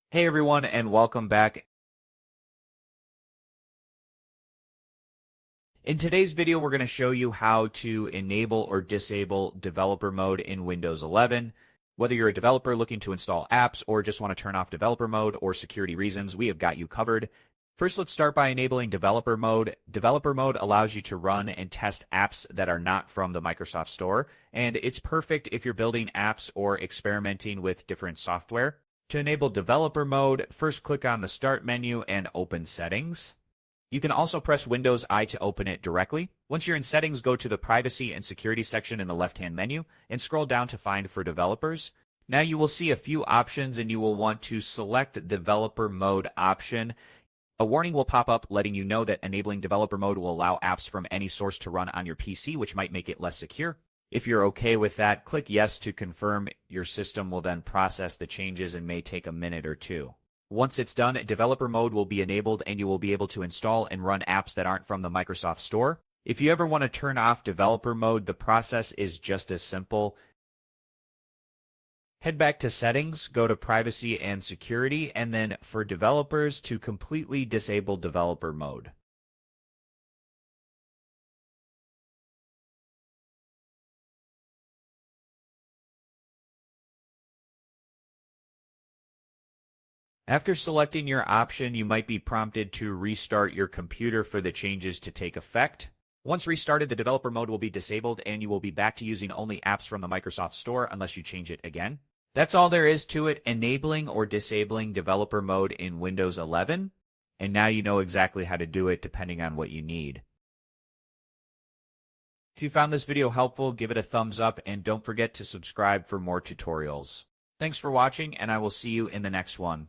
Hey everyone, and welcome back. In today's video, we're going to show you how to enable or disable developer mode in Windows 11. Whether you're a developer looking to install apps or just want to turn off developer mode or security reasons, we have got you covered. First, let's start by enabling developer mode. Developer mode allows you to run and test apps that are not from the Microsoft Store, and it's perfect if you're building apps or experimenting with different software. To enable developer mode, first click on the Start menu and open Settings. You can also press Windows I to open it directly. Once you're in Settings, go to the Privacy and Security section in the left-hand menu and scroll down to Find for Developers. Now you will see a few options and you will want to select Developer Mode option. A warning will pop up letting you know that enabling developer mode will allow apps from any source to run on your PC, which might make it less secure. If you're okay with that, click Yes to confirm. Your system will then process the changes and may take a minute or two. Once it's done, developer mode will be enabled and you will be able to install and run apps that aren't from the Microsoft Store. If you ever want to turn off developer mode, the process is just as simple. Head back to Settings, go to Privacy and Security, and then for developers to completely disable developer mode. After selecting your option, you might be prompted to restart your computer for the changes to take effect. Once restarted, the developer mode will be disabled and you will be back to using only apps from the Microsoft Store unless you change it again. That's all there is to it, enabling or disabling developer mode in Windows 11. And now you know exactly how to do it depending on what you need. If you found this video helpful, give it a thumbs up and don't forget to subscribe for more tutorials. Thanks for watching, and I will see you in the next one.